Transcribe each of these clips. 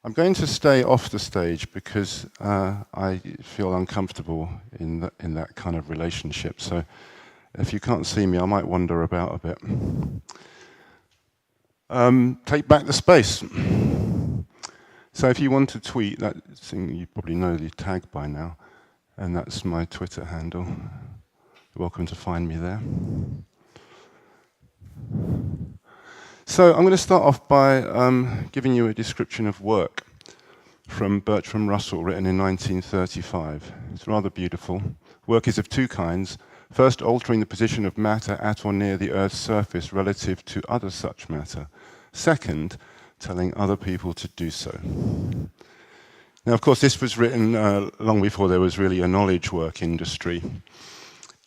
I'm going to stay off the stage because I feel uncomfortable in that kind of relationship. So if you can't see me, I might wander about a bit. Take back the space. So if you want to tweet, that thing you probably know the tag by now, and that's my Twitter handle. You're welcome to find me there. So I'm going to start off by giving you a description of work from Bertrand Russell, written in 1935. It's rather beautiful. Work is of two kinds. First, altering the position of matter at or near the Earth's surface relative to other such matter. Second, telling other people to do so. Now, of course, this was written long before there was really a knowledge work industry.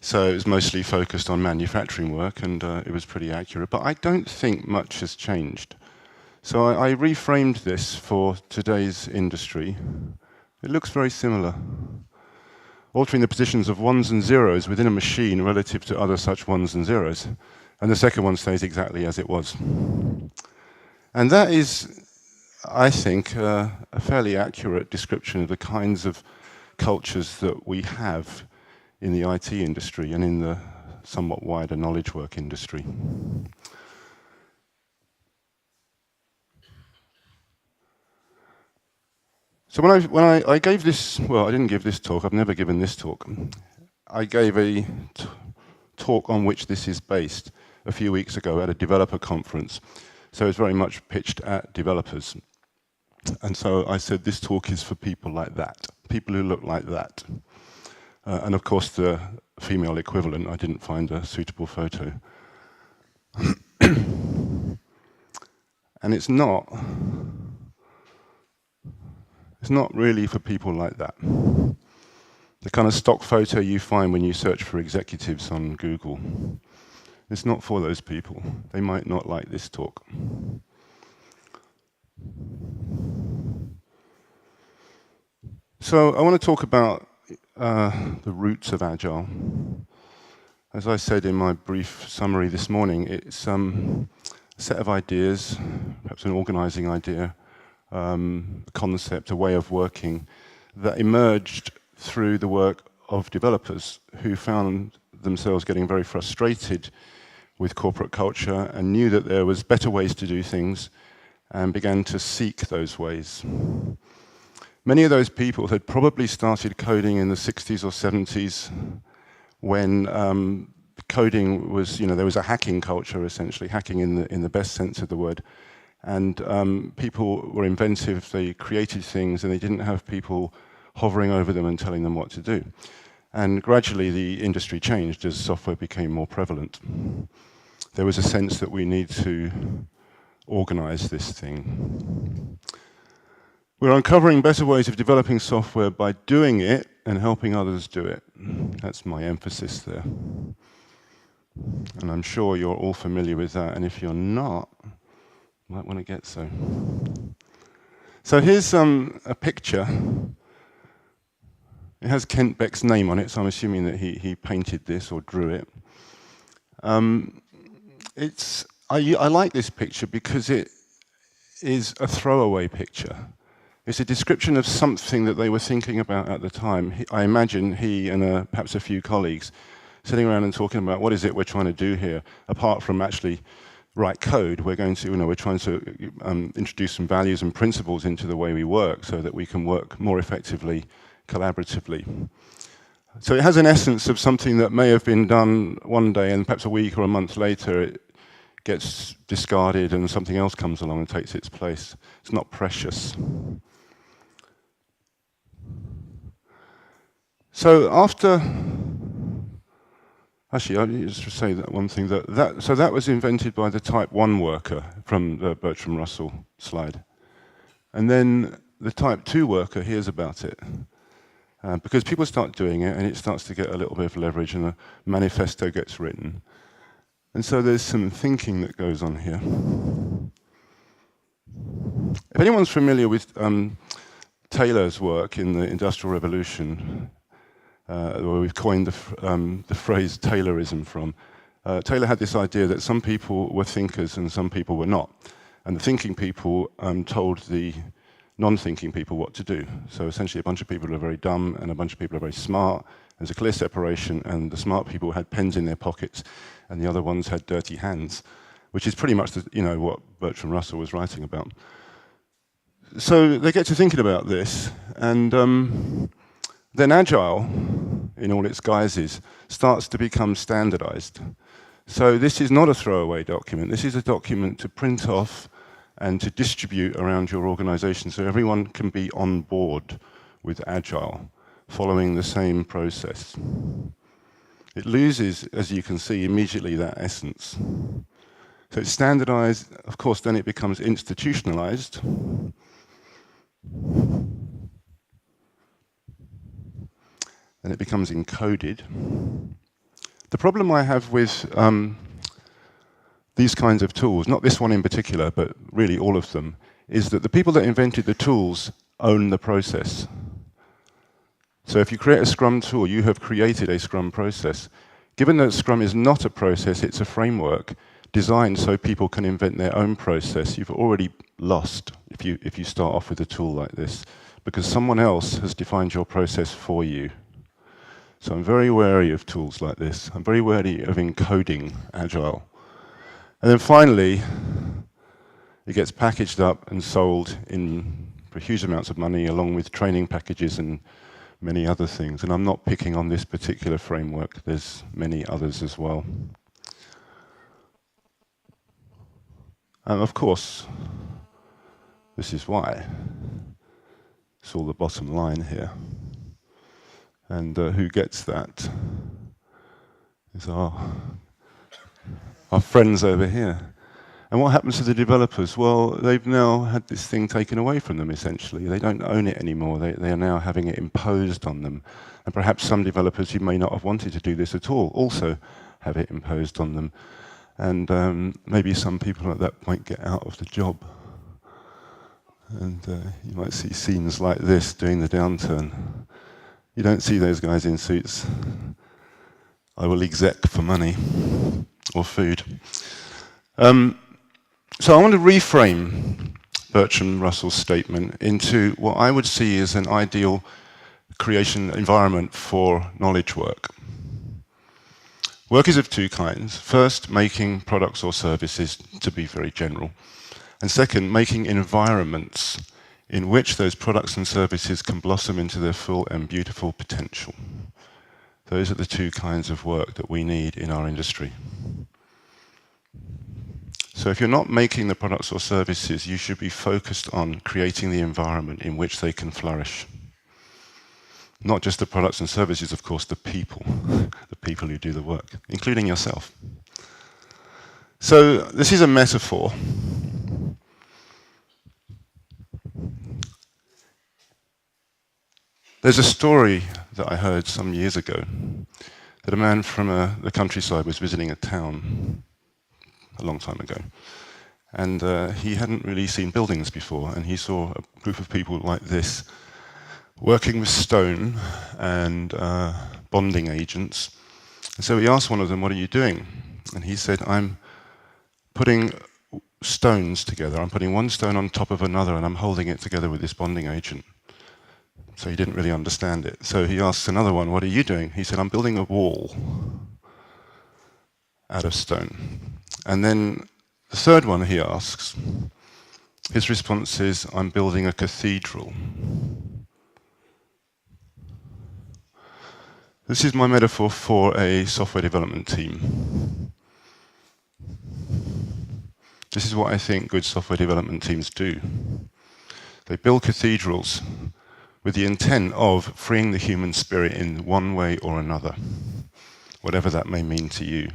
So it was mostly focused on manufacturing work, and it was pretty accurate. But I don't think much has changed. So I reframed this for today's industry. It looks very similar. Altering the positions of ones and zeros within a machine relative to other such ones and zeros. And the second one stays exactly as it was. And that is, I think, a fairly accurate description of the kinds of cultures that we have in the IT industry and in the somewhat wider knowledge work industry. So when I gave this, well, I didn't give this talk, I've never given this talk. I gave a talk on which this is based a few weeks ago at a developer conference. So it's very much pitched at developers. And so I said this talk is for people like that, people who look like that. And of course the female equivalent, I didn't find a suitable photo. And it's not really for people like that. The kind of stock photo you find when you search for executives on Google. It's not for those people. They might not like this talk. So I want to talk about the roots of Agile. As I said in my brief summary this morning, it's a set of ideas, perhaps an organizing idea, a concept, a way of working that emerged through the work of developers who found themselves getting very frustrated with corporate culture and knew that there was better ways to do things and began to seek those ways. Many of those people had probably started coding in the 60s or 70s when coding was, there was a hacking culture essentially, hacking in the best sense of the word. And people were inventive, they created things, and they didn't have people hovering over them and telling them what to do. And gradually the industry changed as software became more prevalent. There was a sense that we need to organize this thing. We're uncovering better ways of developing software by doing it and helping others do it. That's my emphasis there. And I'm sure you're all familiar with that, and if you're not, you might want to get so. So here's a picture. It has Kent Beck's name on it, so I'm assuming that he painted this or drew it. I like this picture because it is a throwaway picture. It's a description of something that they were thinking about at the time. I imagine he and perhaps a few colleagues sitting around and talking about what is it we're trying to do here, apart from actually write code. We're going to, we're trying to introduce some values and principles into the way we work so that we can work more effectively, collaboratively. So it has an essence of something that may have been done one day and perhaps a week or a month later it gets discarded and something else comes along and takes its place. It's not precious. So after, actually I need to say that one thing, so that was invented by the type 1 worker from the Bertrand Russell slide. And then the type 2 worker hears about it. Because people start doing it and it starts to get a little bit of leverage and a manifesto gets written. And so there's some thinking that goes on here. If anyone's familiar with Taylor's work in the Industrial Revolution, where we've coined the phrase Taylorism from, Taylor had this idea that some people were thinkers and some people were not. And the thinking people told the non-thinking people what to do. So essentially a bunch of people are very dumb and a bunch of people are very smart. There's a clear separation, and the smart people had pens in their pockets and the other ones had dirty hands, which is pretty much what Bertrand Russell was writing about. So they get to thinking about this, and then Agile, in all its guises, starts to become standardized. So this is not a throwaway document. This is a document to print off and to distribute around your organization so everyone can be on board with Agile, following the same process. It loses, as you can see, immediately that essence. So it's standardized, of course, then it becomes institutionalized. Then it becomes encoded. The problem I have with these kinds of tools, not this one in particular, but really all of them, is that the people that invented the tools own the process. So if you create a Scrum tool, you have created a Scrum process. Given that Scrum is not a process, it's a framework designed so people can invent their own process, you've already lost if you start off with a tool like this, because someone else has defined your process for you. So I'm very wary of tools like this. I'm very wary of encoding Agile. And then finally, it gets packaged up and sold for huge amounts of money, along with training packages and many other things. And I'm not picking on this particular framework. There's many others as well. And of course, this is why. It's all the bottom line here. And who gets that is our friends over here. And what happens to the developers? Well, they've now had this thing taken away from them, essentially. They don't own it anymore. They are now having it imposed on them. And perhaps some developers who may not have wanted to do this at all also have it imposed on them. And maybe some people at that point get out of the job. And you might see scenes like this during the downturn. You don't see those guys in suits. I will exec for money or food. So I want to reframe Bertrand Russell's statement into what I would see as an ideal creation environment for knowledge work. Work is of two kinds. First, making products or services, to be very general. And second, making environments in which those products and services can blossom into their full and beautiful potential. Those are the two kinds of work that we need in our industry. So if you're not making the products or services, you should be focused on creating the environment in which they can flourish. Not just the products and services, of course, the people who do the work, including yourself. So this is a metaphor. There's a story that I heard some years ago that a man from the countryside was visiting a town a long time ago. And he hadn't really seen buildings before, and he saw a group of people like this working with stone and bonding agents. And so he asked one of them, "What are you doing?" And he said, "I'm putting stones together. I'm putting one stone on top of another, and I'm holding it together with this bonding agent." So he didn't really understand it. So he asks another one, "What are you doing?" He said, "I'm building a wall out of stone." And then the third one he asks, his response is, "I'm building a cathedral." This is my metaphor for a software development team. This is what I think good software development teams do. They build cathedrals with the intent of freeing the human spirit in one way or another, whatever that may mean to you.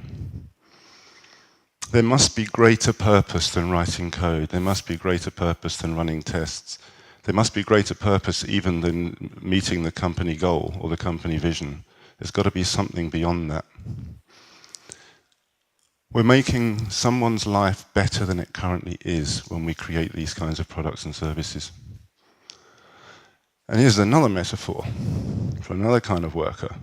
There must be greater purpose than writing code. There must be greater purpose than running tests. There must be greater purpose even than meeting the company goal or the company vision. There's got to be something beyond that. We're making someone's life better than it currently is when we create these kinds of products and services. And here's another metaphor for another kind of worker.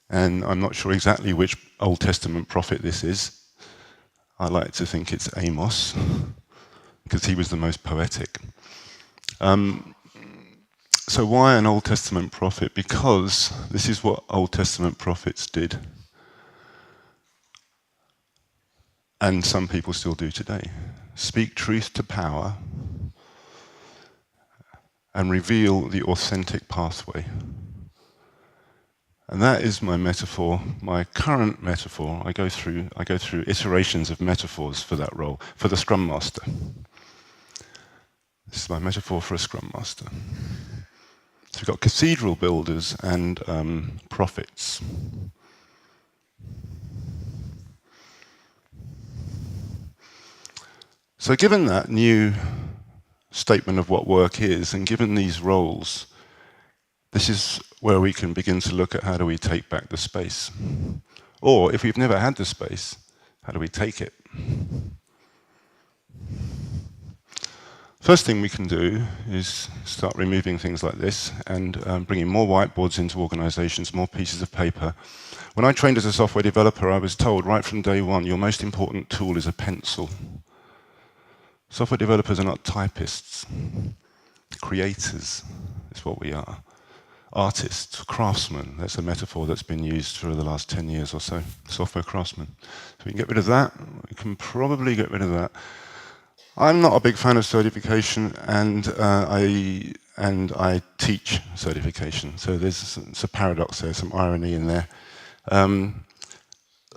And I'm not sure exactly which Old Testament prophet this is. I like to think it's Amos, because he was the most poetic. So why an Old Testament prophet? Because this is what Old Testament prophets did. And some people still do today. Speak truth to power and reveal the authentic pathway. And that is my metaphor, my current metaphor. I go through iterations of metaphors for that role, for the Scrum Master. This is my metaphor for a Scrum Master. So we've got cathedral builders and prophets. So given that new statement of what work is, and given these roles, this is where we can begin to look at how do we take back the space. Or if we've never had the space, how do we take it? First thing we can do is start removing things like this and bringing more whiteboards into organizations, more pieces of paper. When I trained as a software developer, I was told right from day one, your most important tool is a pencil. Software developers are not typists. Creators is what we are. Artists, craftsmen, that's a metaphor that's been used for the last 10 years or so. Software craftsmen. So we can get rid of that. We can probably get rid of that. I'm not a big fan of certification, and I teach certification. So it's a paradox there, some irony in there.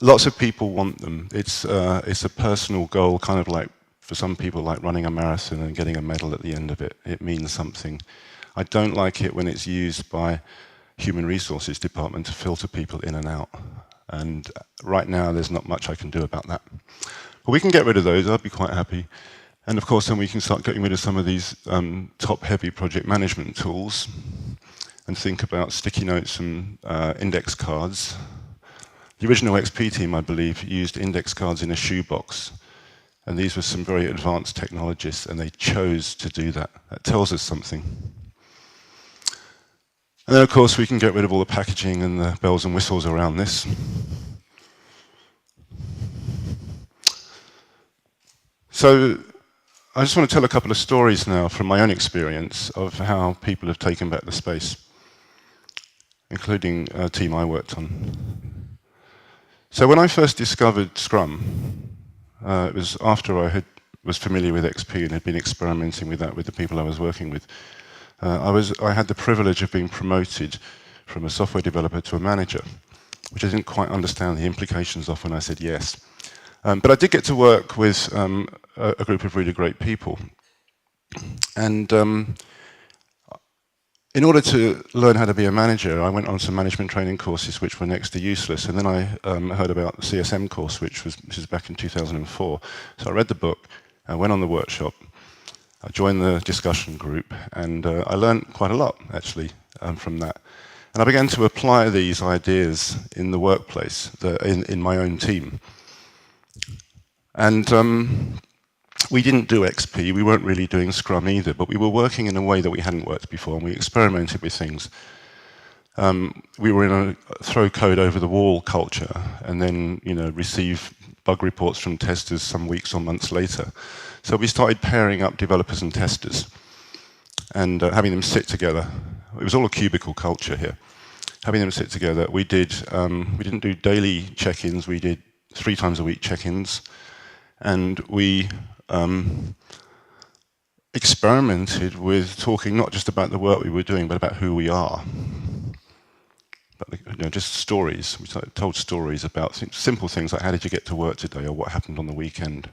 Lots of people want them. It's a personal goal, kind of like for some people, like running a marathon and getting a medal at the end of it. It means something. I don't like it when it's used by human resources department to filter people in and out. And right now, there's not much I can do about that. But we can get rid of those. I'd be quite happy. And of course, then we can start getting rid of some of these top-heavy project management tools and think about sticky notes and index cards. The original XP team, I believe, used index cards in a shoebox. And these were some very advanced technologists, and they chose to do that. That tells us something. And then, of course, we can get rid of all the packaging and the bells and whistles around this. So I just want to tell a couple of stories now from my own experience of how people have taken back the space, including a team I worked on. So when I first discovered Scrum, it was after I was familiar with XP and had been experimenting with that with the people I was working with. I had the privilege of being promoted from a software developer to a manager, which I didn't quite understand the implications of when I said yes. But I did get to work with a group of really great people. And in order to learn how to be a manager, I went on some management training courses which were next to useless. And then I heard about the CSM course, which was back in 2004. So I read the book, I went on the workshop, I joined the discussion group, and I learned quite a lot, actually, from that. And I began to apply these ideas in the workplace, in my own team. And we didn't do XP, we weren't really doing Scrum either, but we were working in a way that we hadn't worked before, and we experimented with things. We were in a throw code over the wall culture, and then receive bug reports from testers some weeks or months later. So we started pairing up developers and testers, and having them sit together. It was all a cubicle culture here. Having them sit together, we didn't do daily check-ins, we did 3 times a week check-ins, and we experimented with talking not just about the work we were doing, but about who we are. But, just stories. We told stories about simple things like how did you get to work today, or what happened on the weekend.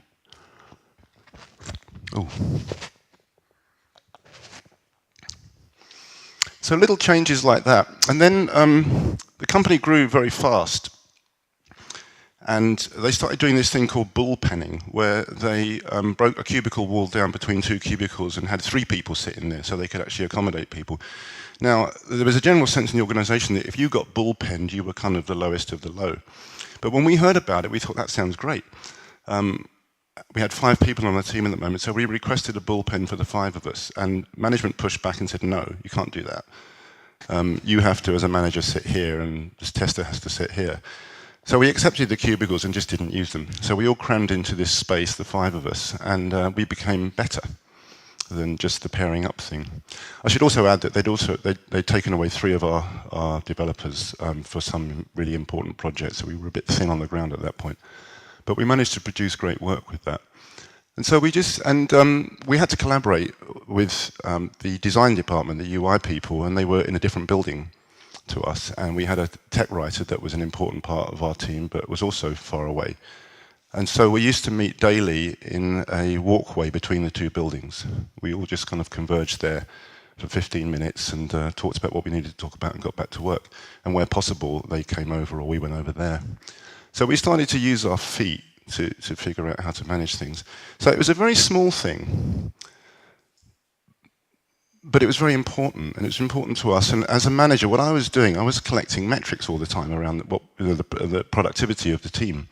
Oh. So little changes like that. And then the company grew very fast. And they started doing this thing called bullpenning, where they broke a cubicle wall down between 2 cubicles and had 3 people sit in there so they could actually accommodate people. Now, there was a general sense in the organization that if you got bullpenned, you were kind of the lowest of the low. But when we heard about it, we thought, that sounds great. We had 5 people on the team at the moment, so we requested a bullpen for the 5 of us. And management pushed back and said, no, you can't do that. You have to, as a manager, sit here, and this tester has to sit here. So we accepted the cubicles and just didn't use them. So we all crammed into this space, the 5 of us, and we became better. than just the pairing up thing. I should also add that they'd taken away 3 of our developers for some really important projects, so we were a bit thin on the ground at that point. But we managed to produce great work with that. And so we had to collaborate with the design department, the UI people, and they were in a different building to us. And we had a tech writer that was an important part of our team, but was also far away. And so we used to meet daily in a walkway between the 2 buildings. We all just kind of converged there for 15 minutes and talked about what we needed to talk about and got back to work. And where possible, they came over or we went over there. So we started to use our feet to figure out how to manage things. So it was a very small thing, but it was very important, and it was important to us. And as a manager, what I was doing, I was collecting metrics all the time around the productivity of the team.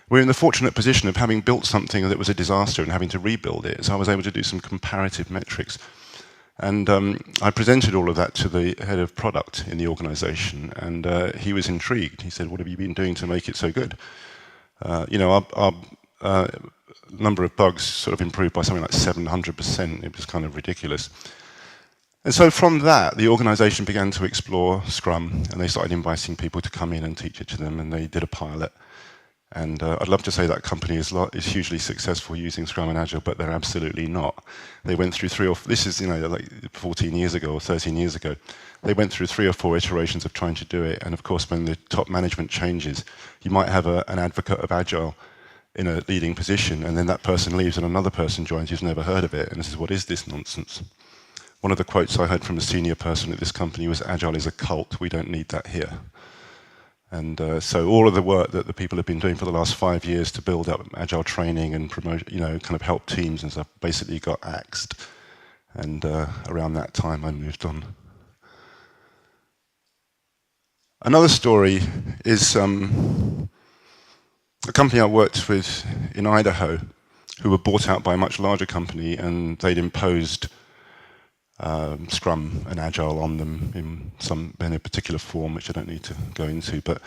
We're in the fortunate position of having built something that was a disaster and having to rebuild it. So I was able to do some comparative metrics. And I presented all of that to the head of product in the organization, and he was intrigued. He said, "What have you been doing to make it so good?" Our number of bugs sort of improved by something like 700%. It was kind of ridiculous. And so from that, the organization began to explore Scrum, and they started inviting people to come in and teach it to them, and they did a pilot. And I'd love to say that company is hugely successful using Scrum and Agile, but they're absolutely not. They went through this is like 14 years ago or 13 years ago. They went through 3 or 4 iterations of trying to do it. And of course, when the top management changes, you might have an advocate of Agile in a leading position, and then that person leaves and another person joins who's never heard of it and says, "What is this nonsense?" One of the quotes I heard from a senior person at this company was, "Agile is a cult. We don't need that here." And so all of the work that the people have been doing for the last 5 years to build up Agile training and promote, kind of help teams and stuff, basically got axed. And around that time, I moved on. Another story is a company I worked with in Idaho, who were bought out by a much larger company, and they'd imposed Scrum and Agile on them in a particular form, which I don't need to go into. But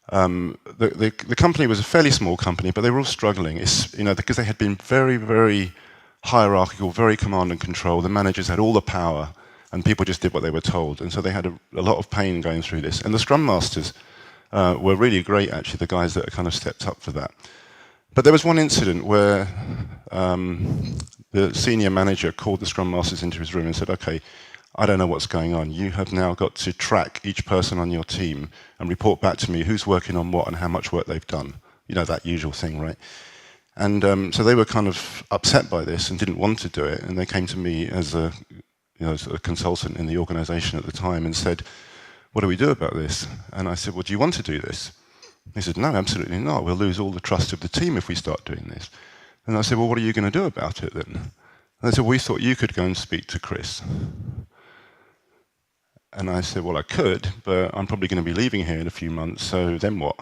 the company was a fairly small company, but they were all struggling. Because they had been very, very hierarchical, very command and control. The managers had all the power, and people just did what they were told. And so they had a lot of pain going through this. And the Scrum Masters were really great, actually, the guys that kind of stepped up for that. But there was one incident where the senior manager called the Scrum Masters into his room and said, "Okay, I don't know what's going on. You have now got to track each person on your team and report back to me who's working on what and how much work they've done." That usual thing, right? And so they were kind of upset by this and didn't want to do it. And they came to me as a consultant in the organization at the time and said, "What do we do about this?" And I said, "Well, do you want to do this?" He said, "No, absolutely not. We'll lose all the trust of the team if we start doing this." And I said, "Well, what are you going to do about it then?" And they said, "We thought you could go and speak to Chris." And I said, "Well, I could, but I'm probably going to be leaving here in a few months, so then what?"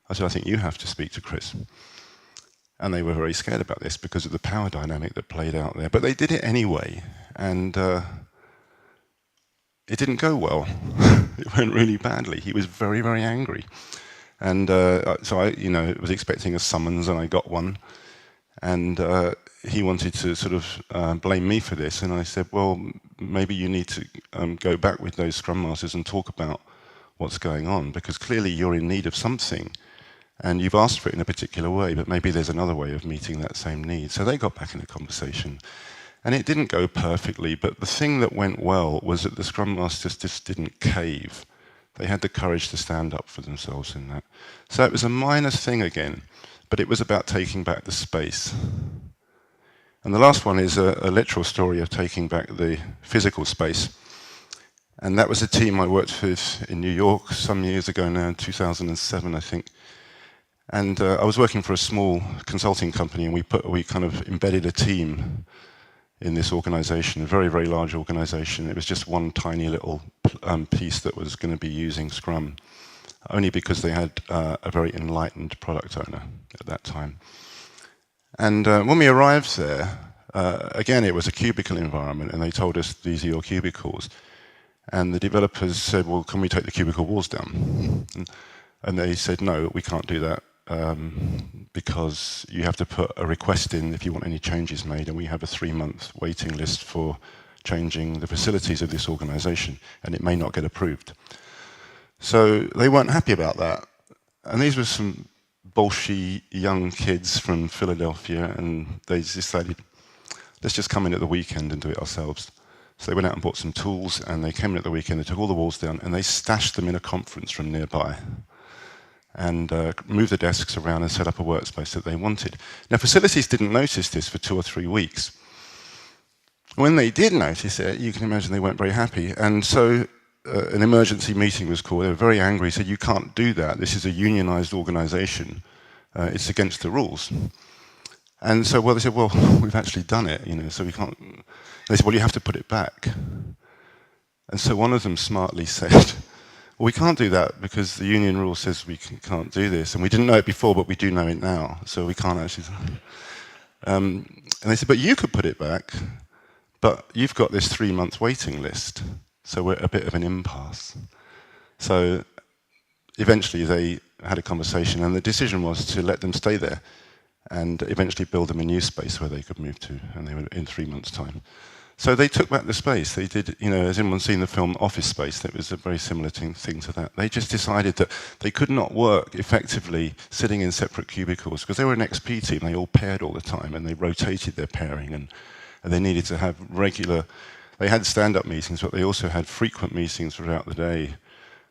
I said, "I think you have to speak to Chris." And they were very scared about this because of the power dynamic that played out there. But they did it anyway, and it didn't go well. It went really badly. He was very, very angry. And so I was expecting a summons, and I got one. And he wanted to sort of blame me for this. And I said, "Well, maybe you need to go back with those Scrum Masters and talk about what's going on, because clearly you're in need of something. And you've asked for it in a particular way, but maybe there's another way of meeting that same need." So they got back in the conversation. And it didn't go perfectly, but the thing that went well was that the Scrum Masters just didn't cave. They had the courage to stand up for themselves in that. So it was a minor thing again, but it was about taking back the space. And the last one is a literal story of taking back the physical space. And that was a team I worked with in New York some years ago now, in 2007, I think. And I was working for a small consulting company, and we kind of embedded a team in this organization, a very, very large organization. It was just one tiny little piece that was going to be using Scrum, only because they had a very enlightened product owner at that time. And when we arrived there, again, it was a cubicle environment, and they told us, "These are your cubicles." And the developers said, "Well, can we take the cubicle walls down?" And they said, "No, we can't do that. because you have to put a request in if you want any changes made, and we have a 3-month waiting list for changing the facilities of this organization, and it may not get approved. So they weren't happy about that. And these were some bolshy young kids from Philadelphia, and they decided, let's just come in at the weekend and do it ourselves. So they went out and bought some tools, and they came in at the weekend, they took all the walls down, and they stashed them in a conference room nearby, and moved the desks around and set up a workspace that they wanted. Now, facilities didn't notice this for 2 or 3 weeks. When they did notice it, you can imagine they weren't very happy. And so an emergency meeting was called. They were very angry, said, you can't do that. This is a unionized organization. It's against the rules. And so, well, they said, well, we've actually done it, so we can't. They said, well, you have to put it back. And so one of them smartly said, well, we can't do that because the union rule says we can't do this. And we didn't know it before, but we do know it now. So we can't actually. And they said, but you could put it back, but you've got this 3-month waiting list. So we're a bit of an impasse. So eventually they had a conversation, and the decision was to let them stay there and eventually build them a new space where they could move to, and they were in 3 months' time. So they took back the space. They did, has anyone seen the film Office Space? That was a very similar thing to that. They just decided that they could not work effectively sitting in separate cubicles because they were an XP team. They all paired all the time, and they rotated their pairing, and they needed to have regular. They had stand-up meetings, but they also had frequent meetings throughout the day.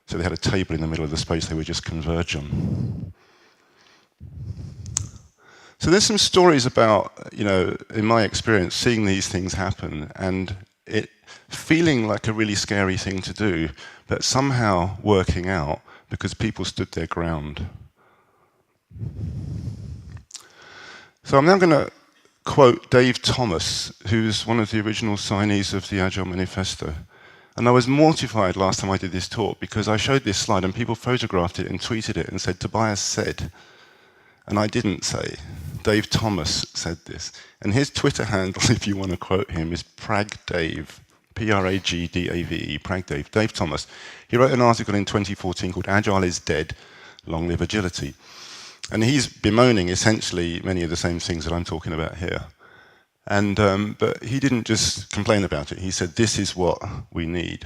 So they had a table in the middle of the space they would just converge on. So there's some stories about, in my experience, seeing these things happen and it feeling like a really scary thing to do, but somehow working out because people stood their ground. So I'm now going to quote Dave Thomas, who's one of the original signees of the Agile Manifesto. And I was mortified last time I did this talk because I showed this slide and people photographed it and tweeted it and said, Tobias said. And I didn't say. Dave Thomas said this. And his Twitter handle, if you want to quote him, is PragDave. P-R-A-G-D-A-V-E, PragDave. Dave Thomas. He wrote an article in 2014 called Agile is Dead, Long Live Agility. And he's bemoaning essentially many of the same things that I'm talking about here. And but he didn't just complain about it. He said, this is what we need.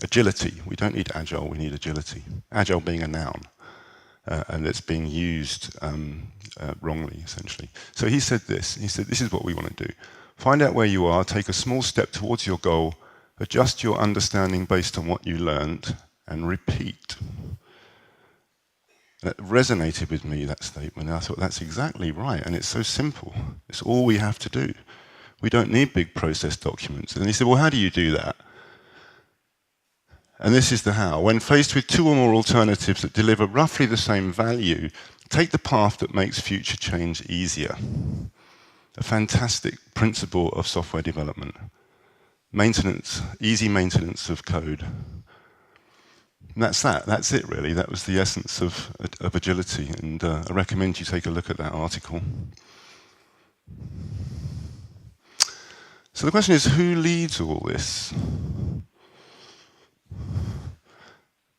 Agility. We don't need agile, we need agility. Agile being a noun. And it's being used wrongly, essentially. So he said this. He said, this is what we want to do. Find out where you are, take a small step towards your goal, adjust your understanding based on what you learned, and repeat. And it resonated with me, that statement. And I thought, that's exactly right. And it's so simple. It's all we have to do. We don't need big process documents. And he said, well, how do you do that? And this is the how. When faced with 2 or more alternatives that deliver roughly the same value, take the path that makes future change easier. A fantastic principle of software development. Maintenance, easy maintenance of code. And that's that. That's it, really. That was the essence of agility. And I recommend you take a look at that article. So the question is, who leads all this?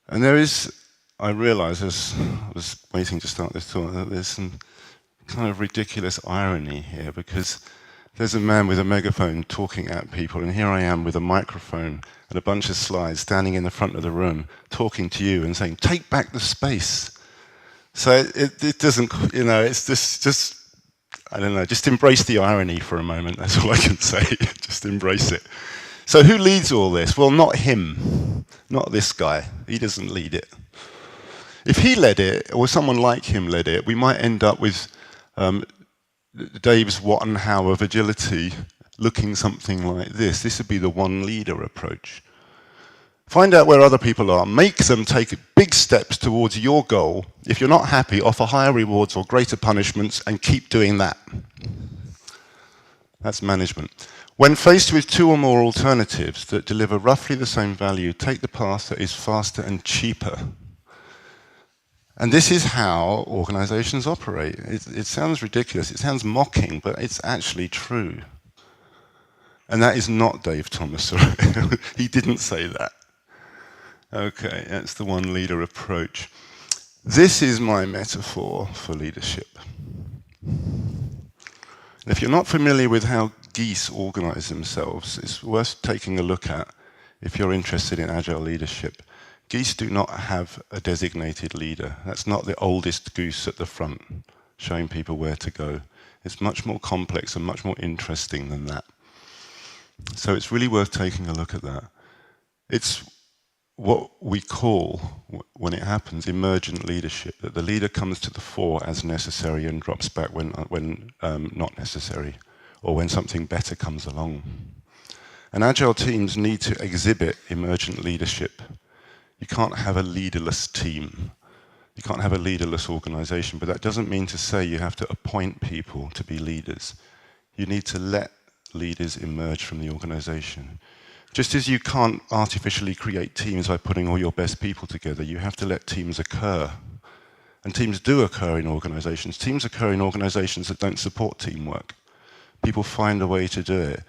And there is, I realize as I was waiting to start this talk, that there's some kind of ridiculous irony here because there's a man with a megaphone talking at people, and here I am with a microphone and a bunch of slides standing in the front of the room talking to you and saying, take back the space. So it doesn't, it's just, I don't know, just embrace the irony for a moment, that's all I can say, just embrace it. So who leads all this? Well, not him, not this guy. He doesn't lead it. If he led it, or someone like him led it, we might end up with Dave's what and how of agility looking something like this. This would be the one leader approach. Find out where other people are. Make them take big steps towards your goal. If you're not happy, offer higher rewards or greater punishments and keep doing that. That's management. When faced with 2 or more alternatives that deliver roughly the same value, take the path that is faster and cheaper. And this is how organizations operate. It sounds ridiculous, it sounds mocking, but it's actually true. And that is not Dave Thomas. He didn't say that. Okay, that's the one leader approach. This is my metaphor for leadership. If you're not familiar with how geese organize themselves, it's worth taking a look at if you're interested in agile leadership. Geese do not have a designated leader. That's not the oldest goose at the front, showing people where to go. It's much more complex and much more interesting than that. So it's really worth taking a look at that. It's what we call, when it happens, emergent leadership, that the leader comes to the fore as necessary and drops back when not necessary, or when something better comes along. And agile teams need to exhibit emergent leadership. You can't have a leaderless team. You can't have a leaderless organization, but that doesn't mean to say you have to appoint people to be leaders. You need to let leaders emerge from the organization. Just as you can't artificially create teams by putting all your best people together, you have to let teams occur. And teams do occur in organizations. Teams occur in organizations that don't support teamwork. People find a way to do it.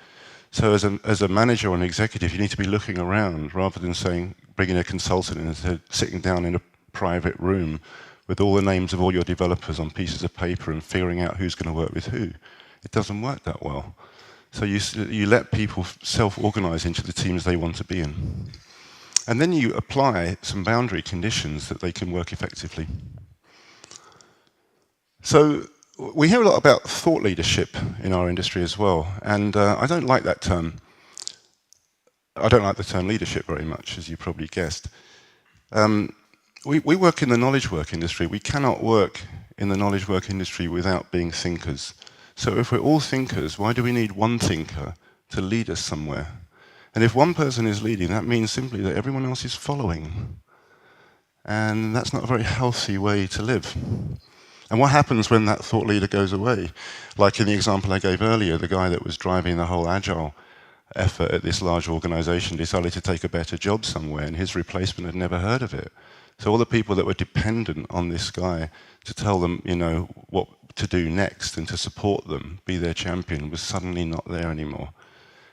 So as a manager or an executive, you need to be looking around rather than saying, bringing a consultant and sitting down in a private room with all the names of all your developers on pieces of paper and figuring out who's going to work with who. It doesn't work that well. So you let people self-organize into the teams they want to be in. And then you apply some boundary conditions that they can work effectively. So we hear a lot about thought leadership in our industry as well, and I don't like that term. I don't like the term leadership very much, as you probably guessed. We work in the knowledge work industry. We cannot work in the knowledge work industry without being thinkers. So if we're all thinkers, why do we need one thinker to lead us somewhere? And if one person is leading, that means simply that everyone else is following. And that's not a very healthy way to live. And what happens when that thought leader goes away? Like in the example I gave earlier, the guy that was driving the whole agile effort at this large organization decided to take a better job somewhere, and his replacement had never heard of it. So all the people that were dependent on this guy to tell them, what to do next and to support them, be their champion, was suddenly not there anymore.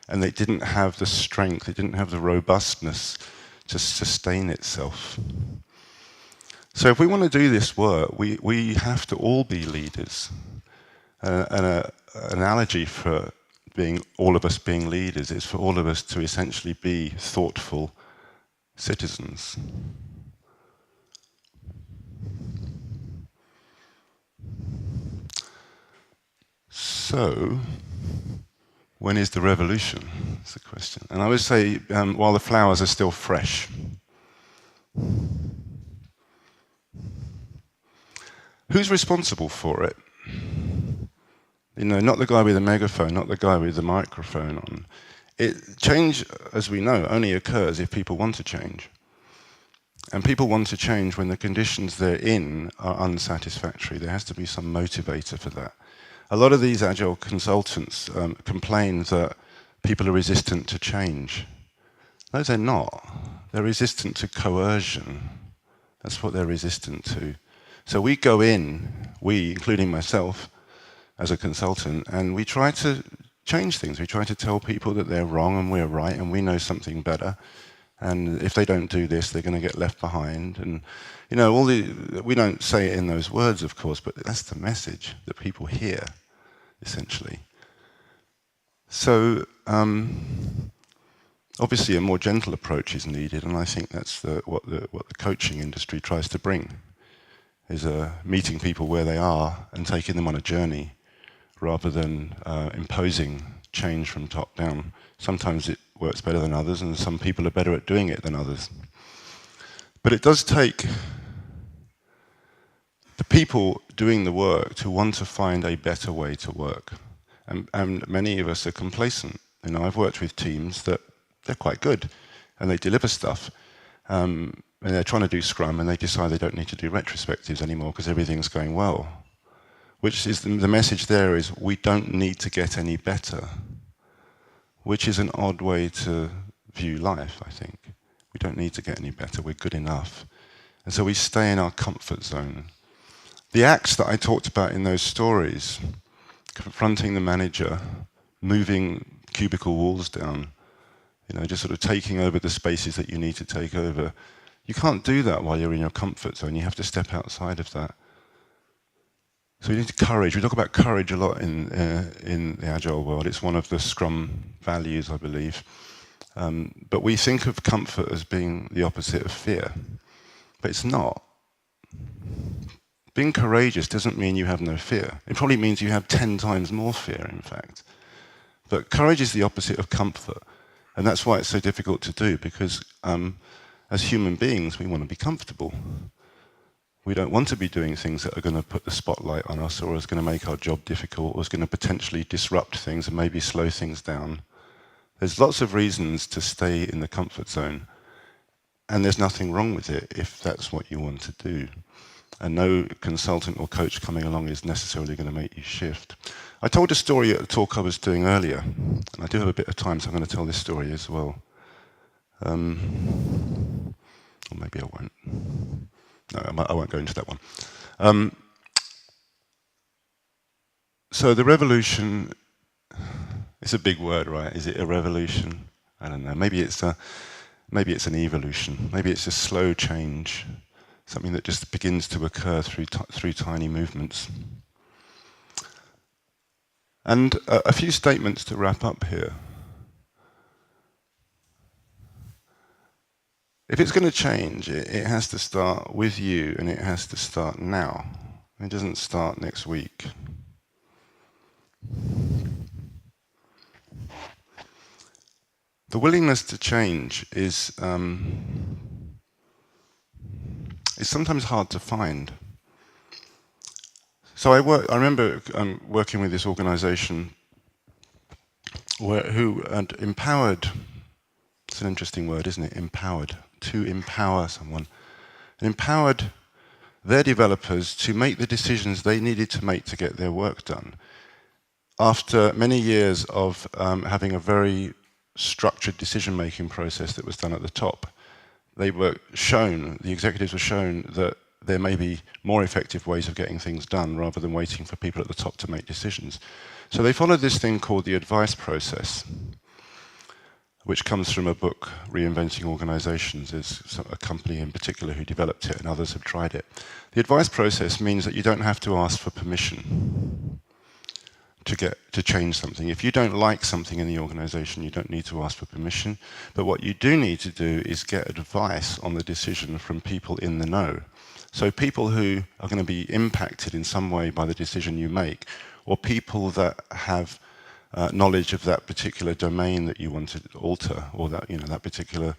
And they didn't have the strength, it didn't have the robustness to sustain itself. So if we want to do this work, we have to all be leaders. An analogy for all of us being leaders is for all of us to essentially be thoughtful citizens. So, when is the revolution? That's the question. And I would say, while the flowers are still fresh. Who's responsible for it? Not the guy with the megaphone, not the guy with the microphone on. Change, as we know, only occurs if people want to change. And people want to change when the conditions they're in are unsatisfactory. There has to be some motivator for that. A lot of these agile consultants complain that people are resistant to change. No, they're not. They're resistant to coercion. That's what they're resistant to. So we go in, including myself, as a consultant, and we try to change things. We try to tell people that they're wrong and we're right and we know something better. And if they don't do this, they're going to get left behind. And we don't say it in those words, of course, but that's the message that people hear, essentially. So obviously a more gentle approach is needed, and I think that's what the coaching industry tries to bring, is meeting people where they are and taking them on a journey rather than imposing change from top down. Sometimes it works better than others, and some people are better at doing it than others. But it does take the people doing the work to want to find a better way to work. And many of us are complacent. I've worked with teams that they're quite good, and they deliver stuff, and they're trying to do Scrum, and they decide they don't need to do retrospectives anymore because everything's going well. Which is the message there is, we don't need to get any better, which is an odd way to view life, I think. We don't need to get any better, we're good enough. And so we stay in our comfort zone. The acts that I talked about in those stories, confronting the manager, moving cubicle walls down, just sort of taking over the spaces that you need to take over, You can't do that while you're in your comfort zone. You have to step outside of that. So you need courage. We talk about courage a lot in the Agile world. It's one of the Scrum values, I believe. But we think of comfort as being the opposite of fear. But it's not. Being courageous doesn't mean you have no fear. It probably means you have 10 times more fear, in fact. But courage is the opposite of comfort. And that's why it's so difficult to do, because as human beings, we want to be comfortable. We don't want to be doing things that are going to put the spotlight on us, or is going to make our job difficult, or is going to potentially disrupt things and maybe slow things down. There's lots of reasons to stay in the comfort zone, and there's nothing wrong with it if that's what you want to do. And no consultant or coach coming along is necessarily going to make you shift. I told a story at a talk I was doing earlier, and I do have a bit of time, so I'm going to tell this story as well. Or maybe I won't. No, I won't go into that one. So the revolution, it's a big word, right? Is it a revolution? I don't know. Maybe it's an evolution. Maybe it's a slow change, something that just begins to occur through tiny movements. And a few statements to wrap up here. If it's going to change, it has to start with you, and it has to start now. It doesn't start next week. The willingness to change is sometimes hard to find. So I remember working with this organization who had empowered, it's an interesting word, isn't it? Empowered, to empower someone. And empowered their developers to make the decisions they needed to make to get their work done. After many years of having a very structured decision-making process that was done at the top, the executives were shown that there may be more effective ways of getting things done rather than waiting for people at the top to make decisions. So they followed this thing called the advice process, which comes from a book, Reinventing Organizations. There's a company in particular who developed it, and others have tried it. The advice process means that you don't have to ask for permission to change something. If you don't like something in the organization, you don't need to ask for permission. But what you do need to do is get advice on the decision from people in the know. So people who are going to be impacted in some way by the decision you make, or people that have knowledge of that particular domain that you want to alter, or that particular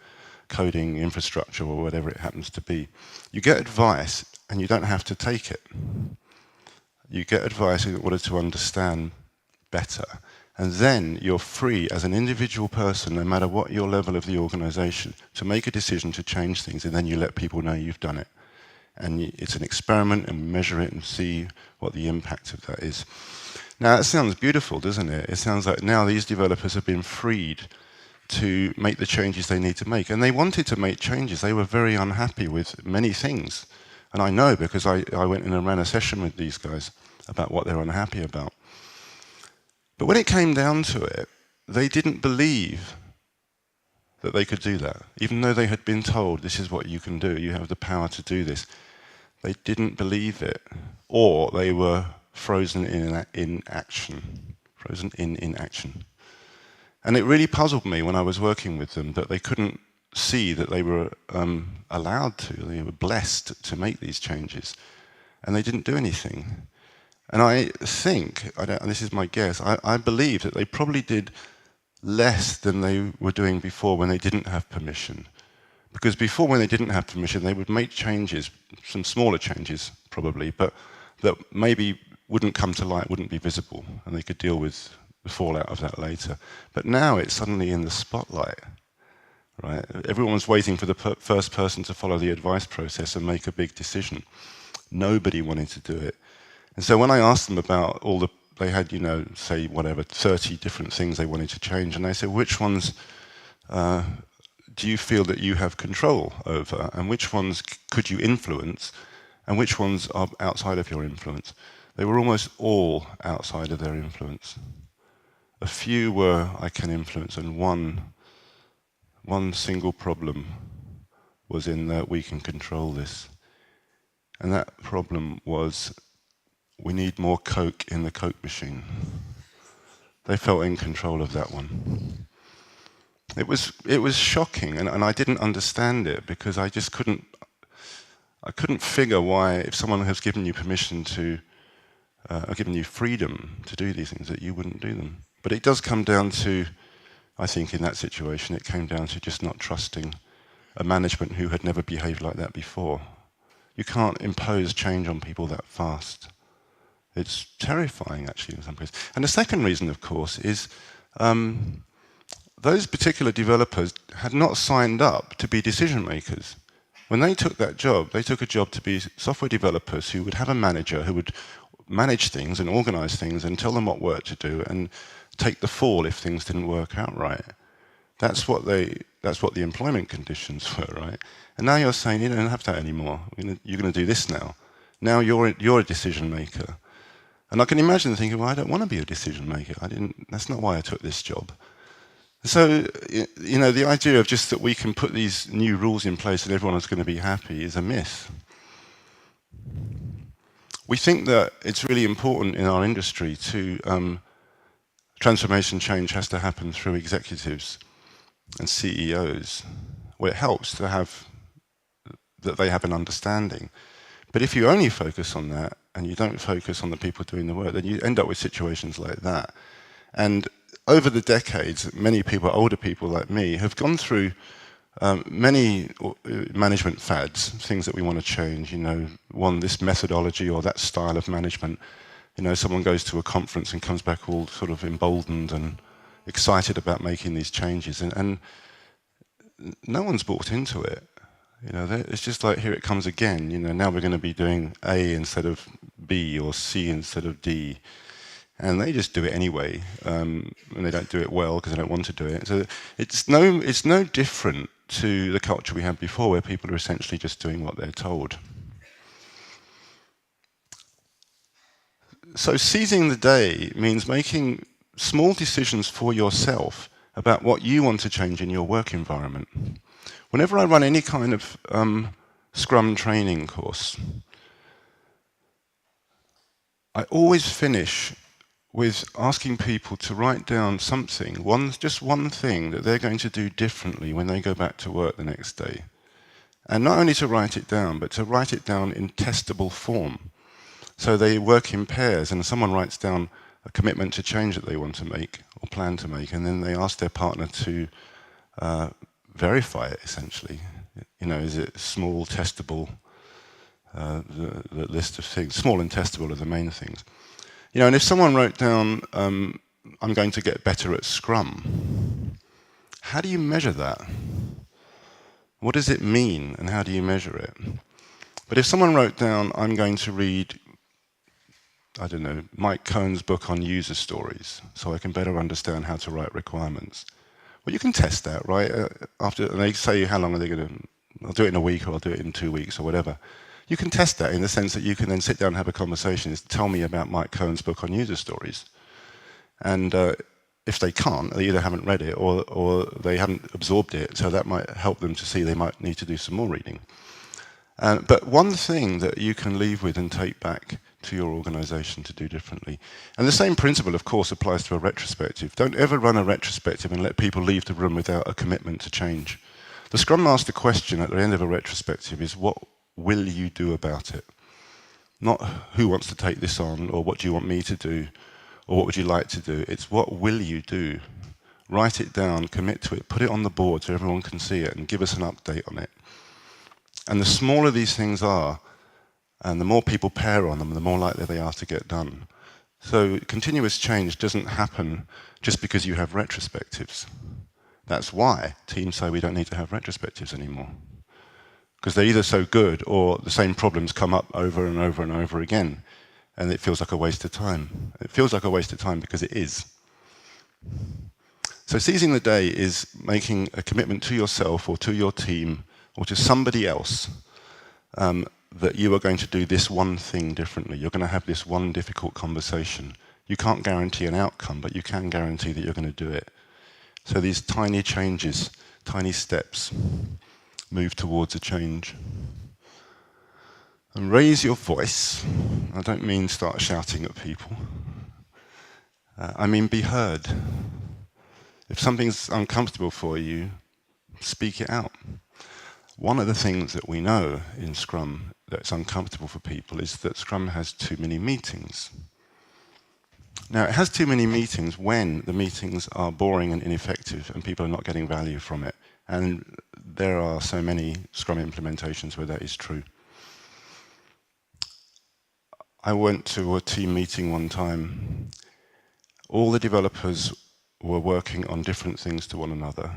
coding infrastructure, or whatever it happens to be. You get advice, and you don't have to take it. You get advice in order to understand better. And then you're free as an individual person, no matter what your level of the organization, to make a decision to change things, and then you let people know you've done it. And it's an experiment, and measure it and see what the impact of that is. Now, that sounds beautiful, doesn't it? It sounds like now these developers have been freed to make the changes they need to make. And they wanted to make changes. They were very unhappy with many things. And I know, because I went in and ran a session with these guys about what they're unhappy about. But when it came down to it, they didn't believe that they could do that. Even though they had been told, this is what you can do, you have the power to do this. They didn't believe it. Or they were frozen in action. Frozen in inaction. And it really puzzled me when I was working with them that they couldn't see that they were allowed to, they were blessed to make these changes. And they didn't do anything. And I think, and this is my guess, I believe that they probably did less than they were doing before when they didn't have permission. Because before, when they didn't have permission, they would make changes, some smaller changes probably, but that maybe wouldn't come to light, wouldn't be visible, and they could deal with the fallout of that later. But now it's suddenly in the spotlight. Right? Everyone's waiting for the first person to follow the advice process and make a big decision. Nobody wanted to do it. And so when I asked them about they had, say, 30 different things they wanted to change, and they said, which ones do you feel that you have control over, and which ones could you influence, and which ones are outside of your influence? They were almost all outside of their influence. A few were I can influence, and one single problem was in that we can control this. And that problem was we need more Coke in the Coke machine. They felt in control of that one. It was shocking, and I didn't understand it because I couldn't figure why, if someone has given you permission to, or given you freedom to do these things, that you wouldn't do them. But it does come down to, I think in that situation, it came down to just not trusting a management who had never behaved like that before. You can't impose change on people that fast. It's terrifying, actually, in some cases. And the second reason, of course, is those particular developers had not signed up to be decision makers. When they took that job, they took a job to be software developers who would have a manager who would manage things and organize things and tell them what work to do and take the fall if things didn't work out right. That's what the employment conditions were, right? And now you're saying you don't have that anymore. You're going to do this now. Now you're a decision maker. And I can imagine thinking, well, I don't want to be a decision maker. That's not why I took this job. So, the idea of just that we can put these new rules in place and everyone is going to be happy is a myth. We think that it's really important in our industry to transformation change has to happen through executives and CEOs, where it helps to have that they have an understanding. But if you only focus on that and you don't focus on the people doing the work, then you end up with situations like that. And over the decades, many people, older people like me, have gone through many management fads, things that we want to change. This methodology or that style of management. Someone goes to a conference and comes back all sort of emboldened and excited about making these changes, and no one's bought into it. It's just like, here it comes again. Now we're going to be doing A instead of B or C instead of D. And they just do it anyway, and they don't do it well because they don't want to do it. So it's no different to the culture we had before, where people are essentially just doing what they're told. So seizing the day means making small decisions for yourself about what you want to change in your work environment. Whenever I run any kind of Scrum training course, I always finish with asking people to write down something, just one thing that they're going to do differently when they go back to work the next day. And not only to write it down, but to write it down in testable form. So they work in pairs, and someone writes down a commitment to change that they want to make or plan to make, and then they ask their partner to verify it, essentially. Is it small, testable, the list of things. Small and testable are the main things. And if someone wrote down, I'm going to get better at Scrum, how do you measure that? What does it mean, and how do you measure it? But if someone wrote down, I'm going to read, I don't know, Mike Cohn's book on user stories, so I can better understand how to write requirements. Well, you can test that, right? And they say, how long are they going to, I'll do it in a week, or I'll do it in 2 weeks, or whatever. You can test that in the sense that you can then sit down and have a conversation. Tell me about Mike Cohn's book on user stories. And if they can't, they either haven't read it or they haven't absorbed it, so that might help them to see they might need to do some more reading. But one thing that you can leave with and take back to your organization to do differently. And the same principle, of course, applies to a retrospective. Don't ever run a retrospective and let people leave the room without a commitment to change. The Scrum Master question at the end of a retrospective is, what will you do about it? Not who wants to take this on, or what do you want me to do, or what would you like to do? It's what will you do? Write it down, commit to it, put it on the board so everyone can see it, and give us an update on it. And the smaller these things are, and the more people pair on them, the more likely they are to get done. So continuous change doesn't happen just because you have retrospectives. That's why teams say we don't need to have retrospectives anymore. Because they're either so good or the same problems come up over and over and over again, and it feels like a waste of time. It feels like a waste of time because it is. So seizing the day is making a commitment to yourself or to your team or to somebody else that you are going to do this one thing differently. You're going to have this one difficult conversation. You can't guarantee an outcome, but you can guarantee that you're going to do it. So these tiny changes, tiny steps. move towards a change. And raise your voice. I don't mean start shouting at people. I mean be heard. If something's uncomfortable for you, speak it out. One of the things that we know in Scrum that's uncomfortable for people is that Scrum has too many meetings. Now, it has too many meetings when the meetings are boring and ineffective and people are not getting value from it. And there are so many Scrum implementations where that is true. I went to a team meeting one time. All the developers were working on different things to one another.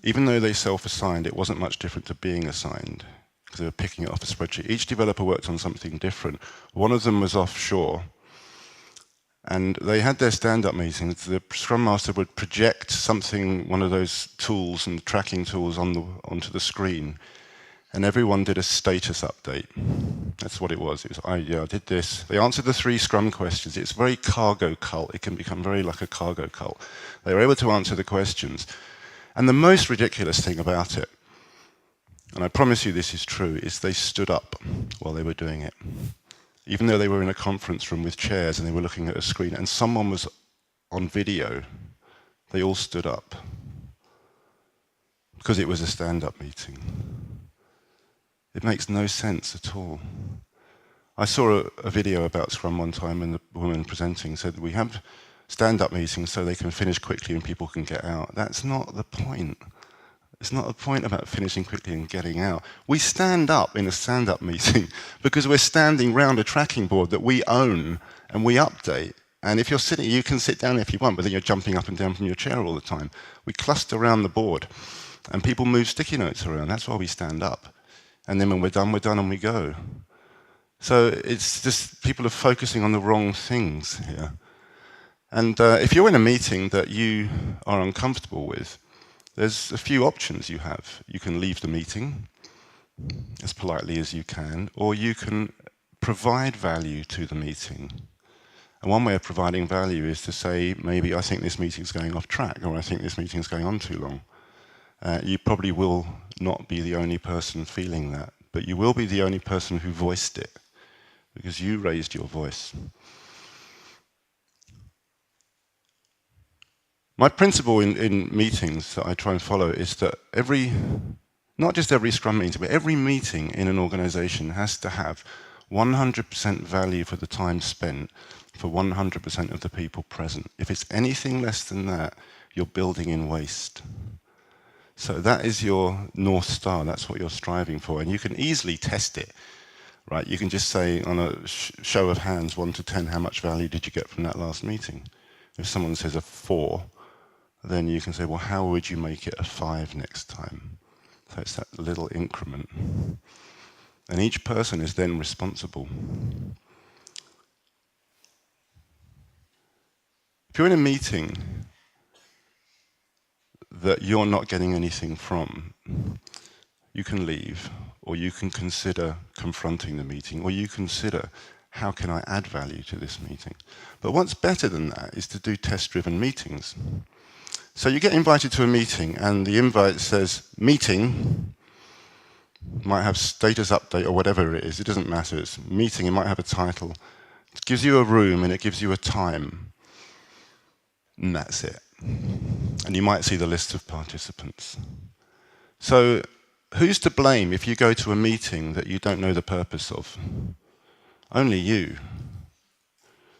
Even though they self-assigned, it wasn't much different to being assigned, because they were picking it off a spreadsheet. Each developer worked on something different. One of them was offshore, and they had their stand-up meetings. The Scrum Master would project something, one of those tools and tracking tools onto the screen, and everyone did a status update. That's what it was. It was, I did this. They answered the 3 Scrum questions. It's very cargo cult. It can become very like a cargo cult. They were able to answer the questions. And the most ridiculous thing about it, and I promise you this is true, is they stood up while they were doing it. Even though they were in a conference room with chairs and they were looking at a screen and someone was on video, they all stood up. Because it was a stand-up meeting. It makes no sense at all. I saw a video about Scrum one time and the woman presenting said, we have stand-up meetings so they can finish quickly and people can get out. That's not the point. It's not the point about finishing quickly and getting out. We stand up in a stand-up meeting because we're standing round a tracking board that we own and we update. And if you're sitting, you can sit down if you want, but then you're jumping up and down from your chair all the time. We cluster around the board and people move sticky notes around. That's why we stand up. And then when we're done and we go. So it's just people are focusing on the wrong things here. And if you're in a meeting that you are uncomfortable with, there's a few options you have. You can leave the meeting as politely as you can, or you can provide value to the meeting. And one way of providing value is to say, maybe I think this meeting's going off track, or I think this meeting's going on too long. You probably will not be the only person feeling that, but you will be the only person who voiced it, because you raised your voice. My principle in meetings that I try and follow is that not just every Scrum meeting, but every meeting in an organization has to have 100% value for the time spent for 100% of the people present. If it's anything less than that, you're building in waste. So that is your North Star, that's what you're striving for, and you can easily test it, right? You can just say on a show of hands, 1 to 10, how much value did you get from that last meeting? If someone says a 4, then you can say, well, how would you make it a 5 next time? So it's that little increment. And each person is then responsible. If you're in a meeting that you're not getting anything from, you can leave, or you can consider confronting the meeting, or you consider, how can I add value to this meeting? But what's better than that is to do test-driven meetings. So you get invited to a meeting, and the invite says, meeting, might have status update or whatever it is, it doesn't matter, it's meeting, it might have a title. It gives you a room and it gives you a time. And that's it. And you might see the list of participants. So who's to blame if you go to a meeting that you don't know the purpose of? Only you.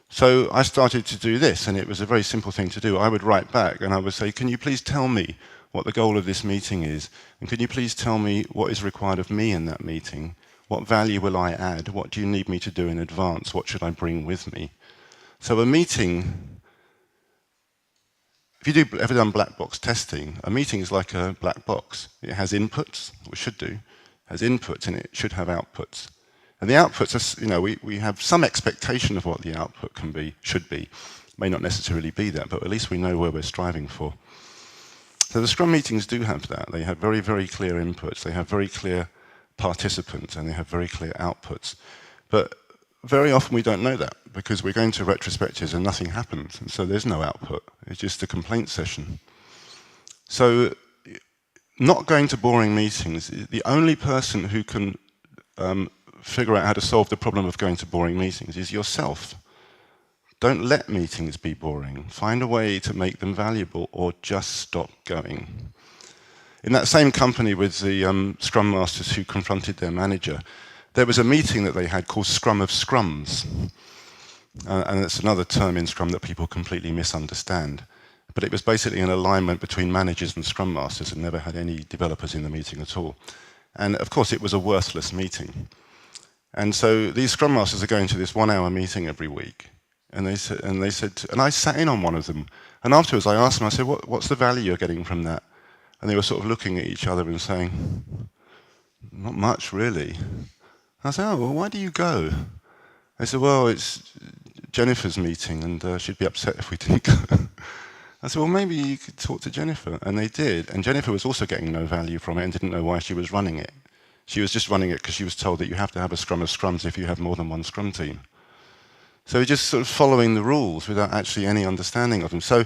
So I started to do this, and it was a very simple thing to do. I would write back and I would say, can you please tell me what the goal of this meeting is? And can you please tell me what is required of me in that meeting? What value will I add? What do you need me to do in advance? What should I bring with me? So a meeting, if you've ever done black box testing, a meeting is like a black box. It has inputs, or it should do, it has inputs and it should have outputs. And the outputs are, we have some expectation of what the output should be. May not necessarily be that, but at least we know where we're striving for. So the Scrum meetings do have that. They have very, very clear inputs. They have very clear participants, and they have very clear outputs. But very often we don't know that, because we're going to retrospectives and nothing happens, and so there's no output. It's just a complaint session. So not going to boring meetings, the only person who can figure out how to solve the problem of going to boring meetings is yourself. Don't let meetings be boring. Find a way to make them valuable or just stop going. In that same company with the Scrum Masters who confronted their manager, there was a meeting that they had called Scrum of Scrums. And it's another term in Scrum that people completely misunderstand. But it was basically an alignment between managers and Scrum Masters and never had any developers in the meeting at all. And of course, it was a worthless meeting. And so these Scrum Masters are going to this 1 hour meeting every week. And they said, and I sat in on one of them. And afterwards I asked them, I said, what's the value you're getting from that? And they were sort of looking at each other and saying, not much really. And I said, oh, well, why do you go? They said, well, it's Jennifer's meeting and she'd be upset if we didn't go. I said, well, maybe you could talk to Jennifer. And they did. And Jennifer was also getting no value from it and didn't know why she was running it. She was just running it because she was told that you have to have a scrum of scrums if you have more than one scrum team. So just sort of following the rules without actually any understanding of them. So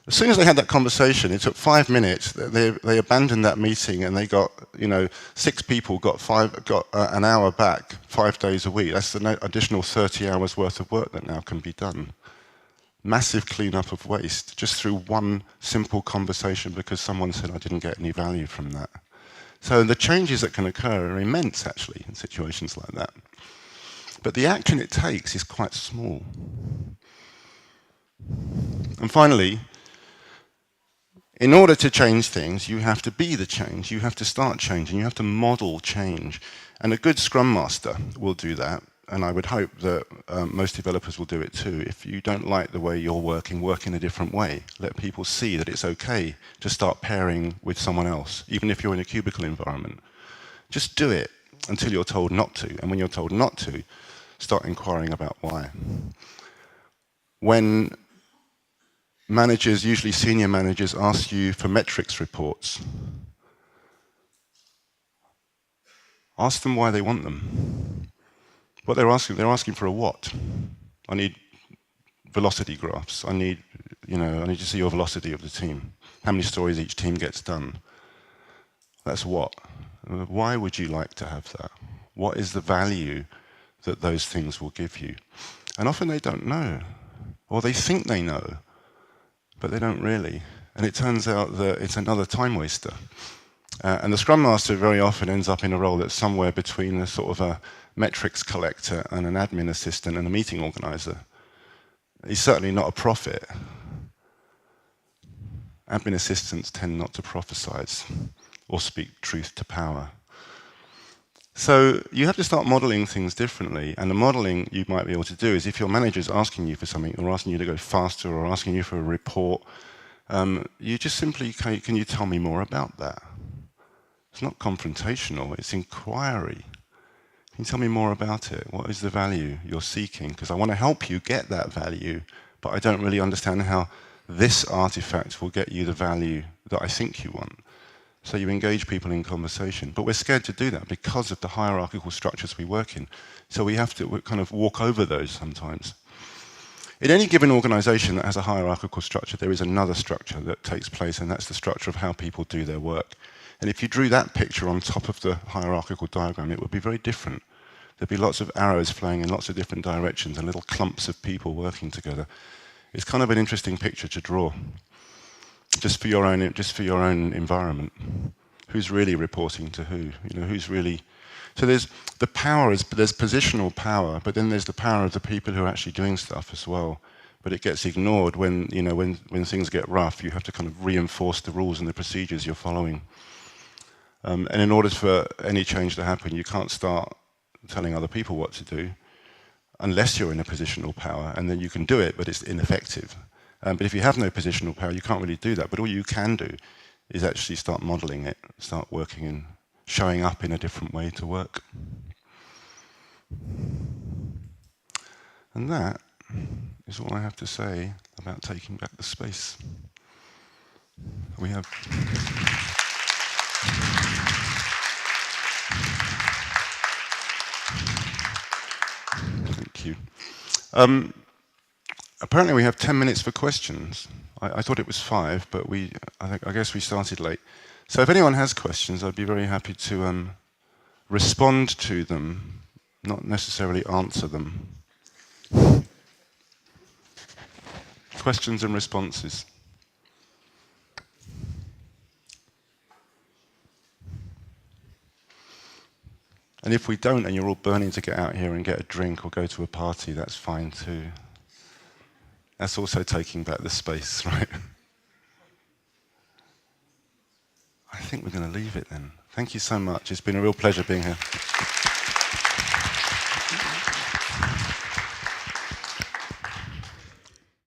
as soon as they had that conversation, it took 5 minutes. They abandoned that meeting and they got, 6 people got an hour back 5 days a week. That's an additional 30 hours worth of work that now can be done. Massive cleanup of waste just through one simple conversation because someone said I didn't get any value from that. So the changes that can occur are immense actually in situations like that. But the action it takes is quite small. And finally, in order to change things, you have to be the change. You have to start changing. You have to model change. And a good Scrum Master will do that. And I would hope that most developers will do it too. If you don't like the way you're working, work in a different way. Let people see that it's okay to start pairing with someone else, even if you're in a cubicle environment. Just do it until you're told not to. And when you're told not to, start inquiring about why. When managers, usually senior managers, ask you for metrics reports, ask them why they want them. What they're asking for a what. I need velocity graphs. I need to see your velocity of the team. How many stories each team gets done. That's what. Why would you like to have that? What is the value that those things will give you? And often they don't know. Or they think they know, but they don't really. And it turns out that it's another time waster. And the Scrum Master very often ends up in a role that's somewhere between a sort of a metrics collector and an admin assistant and a meeting organizer. He's certainly not a prophet. Admin assistants tend not to prophesize or speak truth to power. So you have to start modeling things differently, and the modeling you might be able to do is if your manager is asking you for something or asking you to go faster or asking you for a report, you just simply, can you tell me more about that? It's not confrontational, it's inquiry. Can you tell me more about it? What is the value you're seeking? Because I want to help you get that value, but I don't really understand how this artifact will get you the value that I think you want. So you engage people in conversation. But we're scared to do that because of the hierarchical structures we work in. So we have to kind of walk over those sometimes. In any given organization that has a hierarchical structure, there is another structure that takes place, and that's the structure of how people do their work. And if you drew that picture on top of the hierarchical diagram, it would be very different. There'd be lots of arrows flowing in lots of different directions and little clumps of people working together. It's kind of an interesting picture to draw. Just for your own environment. Who's really reporting to who? Who's really... So there's the power, there's positional power, but then there's the power of the people who are actually doing stuff as well. But it gets ignored when things get rough. You have to kind of reinforce the rules and the procedures you're following. And in order for any change to happen, you can't start telling other people what to do unless you're in a positional power, and then you can do it, but it's ineffective. But if you have no positional power, you can't really do that. But all you can do is actually start modeling it, start working and showing up in a different way to work. And that is all I have to say about taking back the space. We have... Thank you. Apparently we have 10 minutes for questions. I thought it was 5, but I guess we started late. So if anyone has questions, I'd be very happy to respond to them, not necessarily answer them. Questions and responses. And if we don't, and you're all burning to get out here and get a drink or go to a party, that's fine too. That's also taking back the space, right? I think we're going to leave it then. Thank you so much. It's been a real pleasure being here.